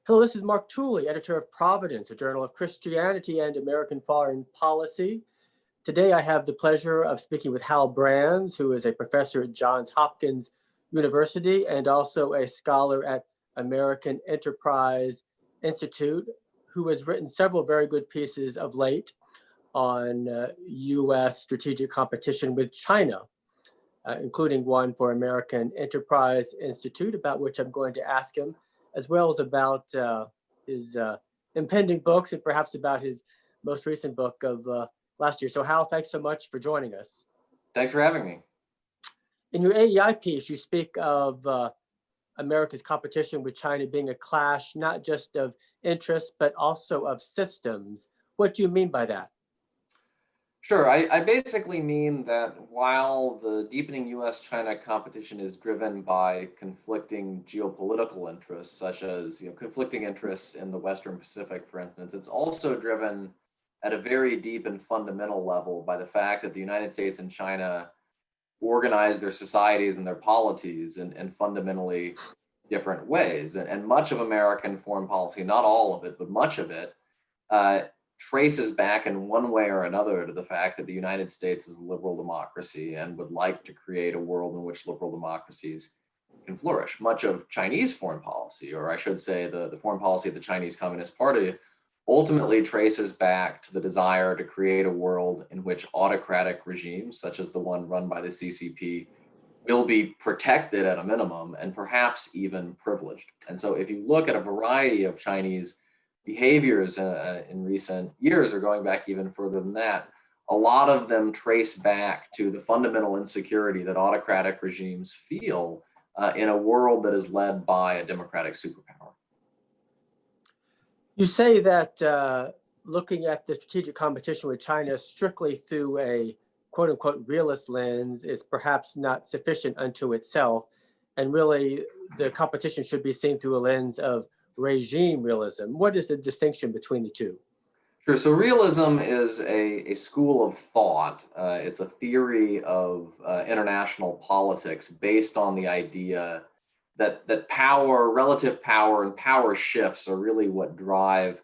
Hello, this is Mark Tooley, editor of Providence, a journal of Christianity and American foreign policy. Today, I have the pleasure of speaking with Hal Brands, who is a professor at Johns Hopkins University and also a scholar at American Enterprise Institute, who has written several very good pieces of late on U.S. strategic competition with China, including one for American Enterprise Institute, about which I'm going to ask him, as well as about his impending books and perhaps about his most recent book of last year. So Hal, thanks so much for joining us. Thanks for having me. In your AEI piece, you speak of America's competition with China being a clash, not just of interests, but also of systems. What do you mean by that? Sure, I basically mean that while the deepening US-China competition is driven by conflicting geopolitical interests, such as conflicting interests in the Western Pacific, for instance, it's also driven at a very deep and fundamental level by the fact that the United States and China organize their societies and their polities in fundamentally different ways. And much of American foreign policy, not all of it, but much of it, traces back in one way or another to the fact that the United States is a liberal democracy and would like to create a world in which liberal democracies can flourish. Much of Chinese foreign policy, or I should say the foreign policy of the Chinese Communist Party, ultimately traces back to the desire to create a world in which autocratic regimes, such as the one run by the CCP, will be protected at a minimum and perhaps even privileged. And so if you look at a variety of Chinese behaviors in recent years, or going back even further than that, a lot of them trace back to the fundamental insecurity that autocratic regimes feel in a world that is led by a democratic superpower. You say that looking at the strategic competition with China strictly through a quote unquote realist lens is perhaps not sufficient unto itself. And really, the competition should be seen through a lens of regime realism. What is the distinction between the two? Sure. So realism is a school of thought. It's a theory of international politics based on the idea that power, relative power, and power shifts are really what drive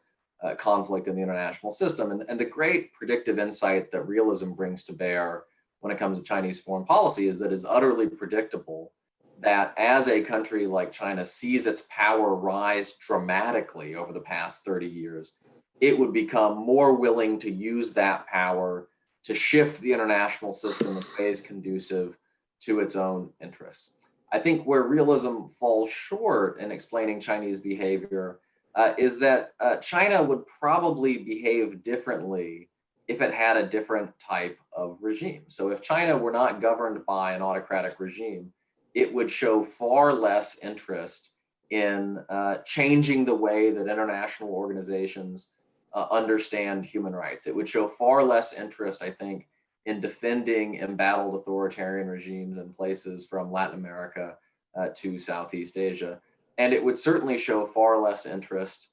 conflict in the international system. And the great predictive insight that realism brings to bear when it comes to Chinese foreign policy is that it's utterly predictable that as a country like China sees its power rise dramatically over the past 30 years, it would become more willing to use that power to shift the international system in ways conducive to its own interests. I think where realism falls short in explaining Chinese behavior is that China would probably behave differently if it had a different type of regime. So if China were not governed by an autocratic regime, it would show far less interest in changing the way that international organizations understand human rights. It would show far less interest, I think, in defending embattled authoritarian regimes in places from Latin America to Southeast Asia. And it would certainly show far less interest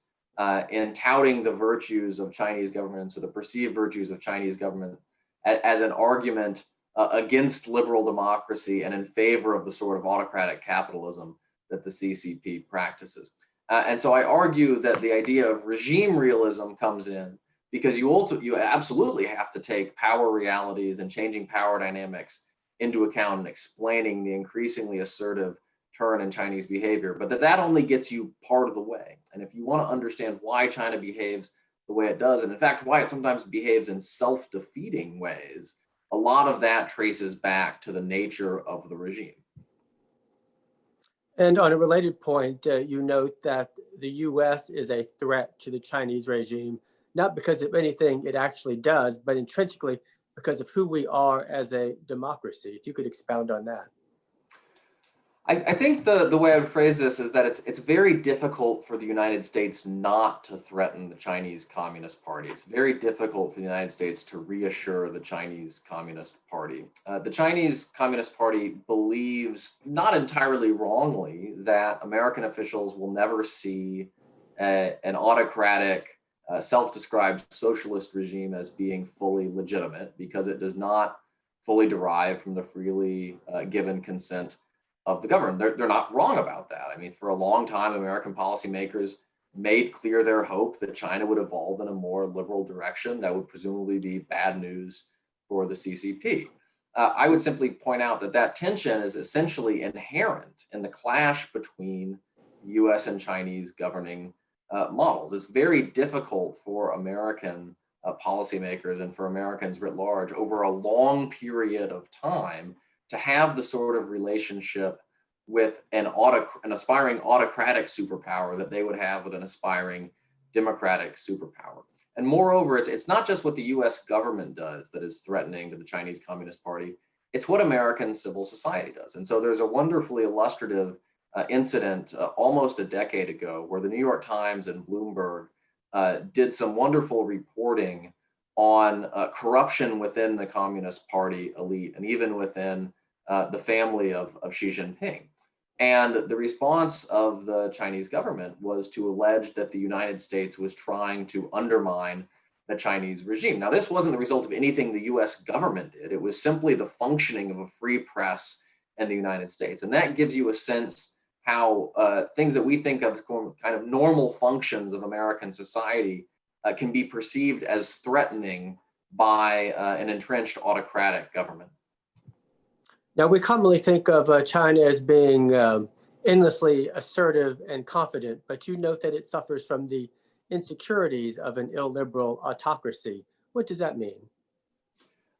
in touting the virtues of Chinese governments or the perceived virtues of Chinese government as an argument against liberal democracy and in favor of the sort of autocratic capitalism that the CCP practices. And so I argue that the idea of regime realism comes in because you absolutely have to take power realities and changing power dynamics into account in explaining the increasingly assertive turn in Chinese behavior, but that only gets you part of the way. And if you want to understand why China behaves the way it does, and in fact, why it sometimes behaves in self-defeating ways, a lot of that traces back to the nature of the regime. And on a related point, you note that the US is a threat to the Chinese regime, not because of anything it actually does, but intrinsically because of who we are as a democracy. If you could expound on that. I think the way I would phrase this is that it's very difficult for the United States not to threaten the Chinese Communist Party. It's very difficult for the United States to reassure the Chinese Communist Party. The Chinese Communist Party believes, not entirely wrongly, that American officials will never see an autocratic, self-described socialist regime as being fully legitimate because it does not fully derive from the freely given consent of the government. They're not wrong about that. I mean, for a long time, American policymakers made clear their hope that China would evolve in a more liberal direction that would presumably be bad news for the CCP. I would simply point out that that tension is essentially inherent in the clash between US and Chinese governing models. It's very difficult for American policymakers and for Americans writ large over a long period of time to have the sort of relationship with an aspiring autocratic superpower that they would have with an aspiring democratic superpower. And moreover, it's not just what the US government does that is threatening to the Chinese Communist Party, it's what American civil society does. And so there's a wonderfully illustrative incident almost a decade ago where the New York Times and Bloomberg did some wonderful reporting on corruption within the Communist Party elite and even within the family of Xi Jinping. And the response of the Chinese government was to allege that the United States was trying to undermine the Chinese regime. Now, this wasn't the result of anything the US government did. It was simply the functioning of a free press in the United States. And that gives you a sense how things that we think of as kind of normal functions of American society can be perceived as threatening by an entrenched autocratic government. Now, we commonly think of China as being endlessly assertive and confident, but you note that it suffers from the insecurities of an illiberal autocracy. What does that mean?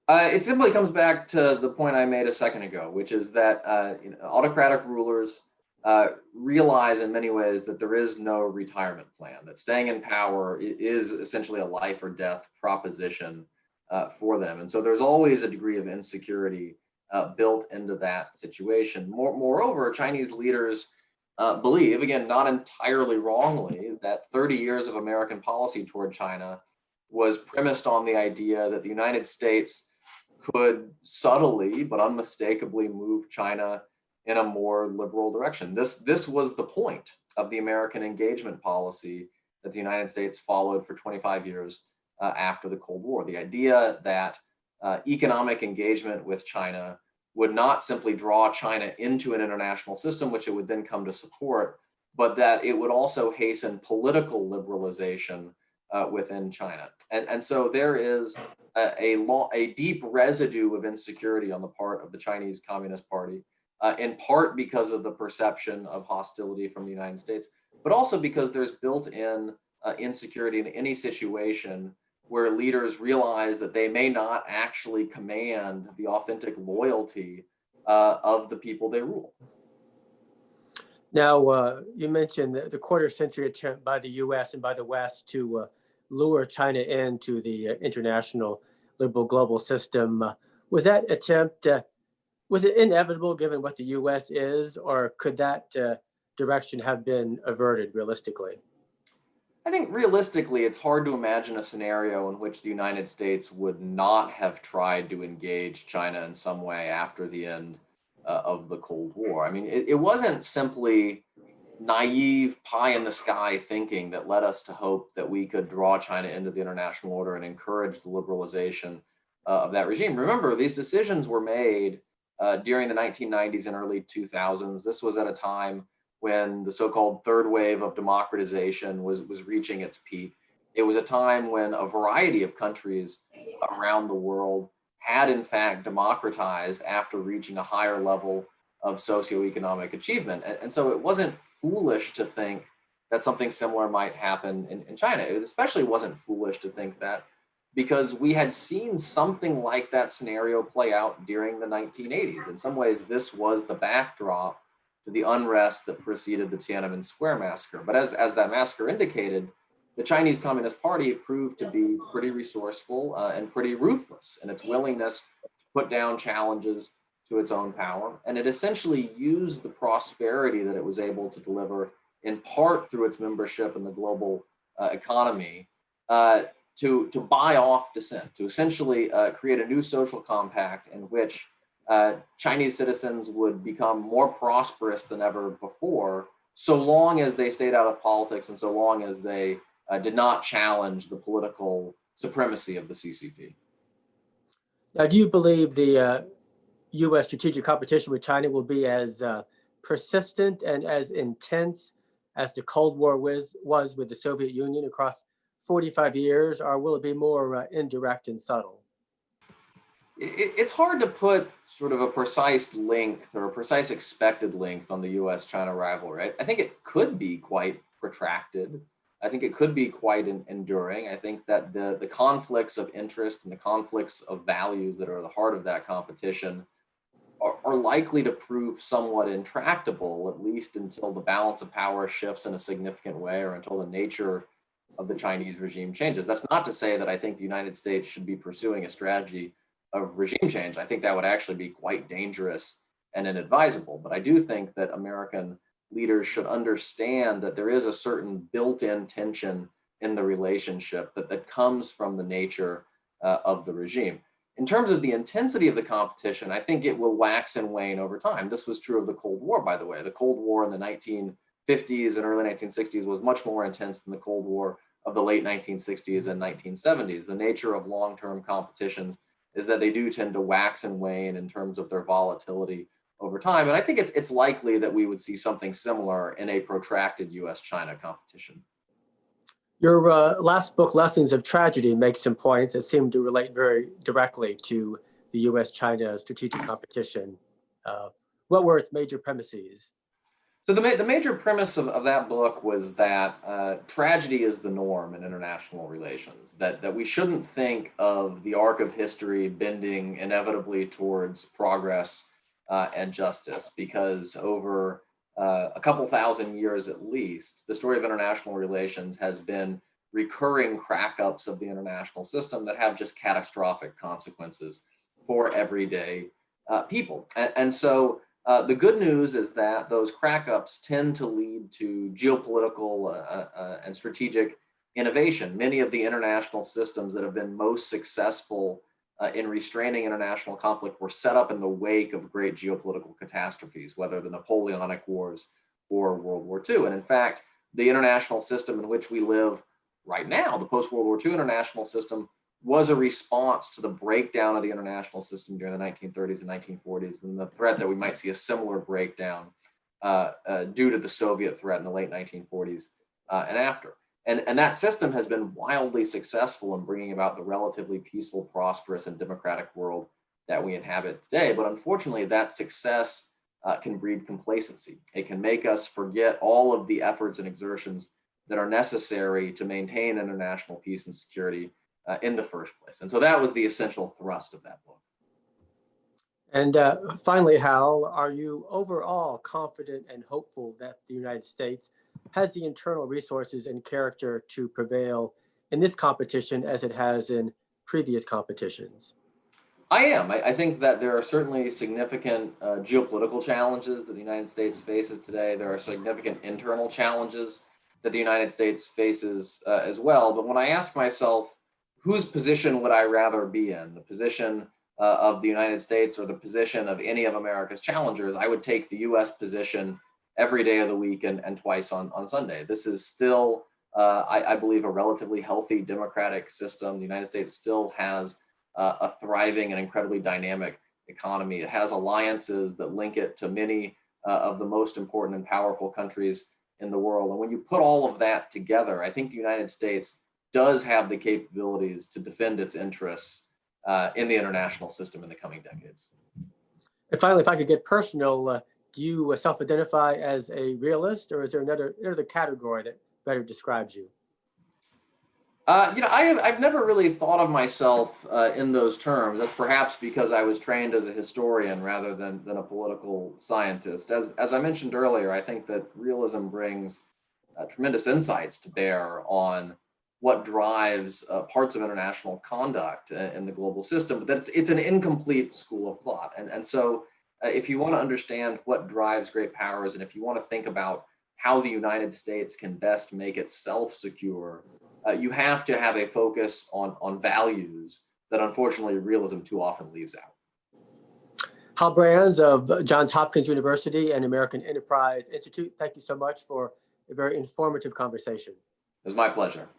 It simply comes back to the point I made a second ago, which is that autocratic rulers realize in many ways that there is no retirement plan, that staying in power is essentially a life or death proposition for them. And so there's always a degree of insecurity built into that situation. Moreover, Chinese leaders believe, again, not entirely wrongly, that 30 years of American policy toward China was premised on the idea that the United States could subtly but unmistakably move China in a more liberal direction. This was the point of the American engagement policy that the United States followed for 25 years after the Cold War. The idea that economic engagement with China would not simply draw China into an international system, which it would then come to support, but that it would also hasten political liberalization within China. And so there is a deep residue of insecurity on the part of the Chinese Communist Party, in part because of the perception of hostility from the United States, but also because there's built-in insecurity in any situation where leaders realize that they may not actually command the authentic loyalty of the people they rule. Now, you mentioned the quarter-century attempt by the US and by the West to lure China into the international liberal global system. Was that attempt, was it inevitable given what the US is, or could that direction have been averted realistically? I think realistically, it's hard to imagine a scenario in which the United States would not have tried to engage China in some way after the end of the Cold War. I mean, it wasn't simply naive pie in the sky thinking that led us to hope that we could draw China into the international order and encourage the liberalization of that regime. Remember, these decisions were made during the 1990s and early 2000s. This was at a time when the so-called third wave of democratization was reaching its peak. It was a time when a variety of countries around the world had in fact democratized after reaching a higher level of socioeconomic achievement. And so it wasn't foolish to think that something similar might happen in China. It especially wasn't foolish to think that because we had seen something like that scenario play out during the 1980s. In some ways, this was the backdrop to the unrest that preceded the Tiananmen Square massacre. But as that massacre indicated, the Chinese Communist Party proved to be pretty resourceful and pretty ruthless in its willingness to put down challenges to its own power. And it essentially used the prosperity that it was able to deliver in part through its membership in the global economy to buy off dissent, to essentially create a new social compact in which Chinese citizens would become more prosperous than ever before, so long as they stayed out of politics and so long as they did not challenge the political supremacy of the CCP. Now, do you believe the US strategic competition with China will be as persistent and as intense as the Cold War was with the Soviet Union across 45 years, or will it be more indirect and subtle? It's hard to put sort of a precise length or a precise expected length on the US-China rivalry. I think it could be quite protracted. I think it could be quite enduring. I think that the conflicts of interest and the conflicts of values that are at the heart of that competition are likely to prove somewhat intractable, at least until the balance of power shifts in a significant way or until the nature of the Chinese regime changes. That's not to say that I think the United States should be pursuing a strategy of regime change. I think that would actually be quite dangerous and inadvisable. But I do think that American leaders should understand that there is a certain built-in tension in the relationship that comes from the nature of the regime. In terms of the intensity of the competition, I think it will wax and wane over time. This was true of the Cold War, by the way. The Cold War in the 1950s and early 1960s was much more intense than the Cold War of the late 1960s and 1970s. The nature of long-term competitions is that they do tend to wax and wane in terms of their volatility over time. And I think it's likely that we would see something similar in a protracted US-China competition. Your last book, Lessons of Tragedy, makes some points that seem to relate very directly to the US-China strategic competition. What were its major premises? So the major premise of that book was that tragedy is the norm in international relations, that we shouldn't think of the arc of history bending inevitably towards progress and justice, because over a couple thousand years at least, the story of international relations has been recurring crack-ups of the international system that have just catastrophic consequences for everyday people. And so the good news is that those crack-ups tend to lead to geopolitical and strategic innovation. Many of the international systems that have been most successful in restraining international conflict were set up in the wake of great geopolitical catastrophes, whether the Napoleonic Wars or World War II. And in fact, the international system in which we live right now, the post-World War II international system, was a response to the breakdown of the international system during the 1930s and 1940s, and the threat that we might see a similar breakdown due to the Soviet threat in the late 1940s and after. And that system has been wildly successful in bringing about the relatively peaceful, prosperous, and democratic world that we inhabit today. But unfortunately, that success can breed complacency. It can make us forget all of the efforts and exertions that are necessary to maintain international peace and security in the first place. And so that was the essential thrust of that book. And finally, Hal, are you overall confident and hopeful that the United States has the internal resources and character to prevail in this competition as it has in previous competitions? I am. I think that there are certainly significant geopolitical challenges that the United States faces today. There are significant internal challenges that the United States faces as well. But when I ask myself, whose position would I rather be in, the position of the United States or the position of any of America's challengers, I would take the US position every day of the week and twice on Sunday. This is still, I believe, a relatively healthy democratic system. The United States still has a thriving and incredibly dynamic economy. It has alliances that link it to many of the most important and powerful countries in the world. And when you put all of that together, I think the United States does have the capabilities to defend its interests in the international system in the coming decades. And finally, if I could get personal, do you self-identify as a realist, or is there another category that better describes you? I've never really thought of myself in those terms. That's perhaps because I was trained as a historian rather than a political scientist. As I mentioned earlier, I think that realism brings tremendous insights to bear on what drives parts of international conduct in the global system, but it's an incomplete school of thought. And so if you want to understand what drives great powers, and if you want to think about how the United States can best make itself secure, you have to have a focus on values that unfortunately realism too often leaves out. Hal Brands of Johns Hopkins University and American Enterprise Institute, thank you so much for a very informative conversation. It was my pleasure.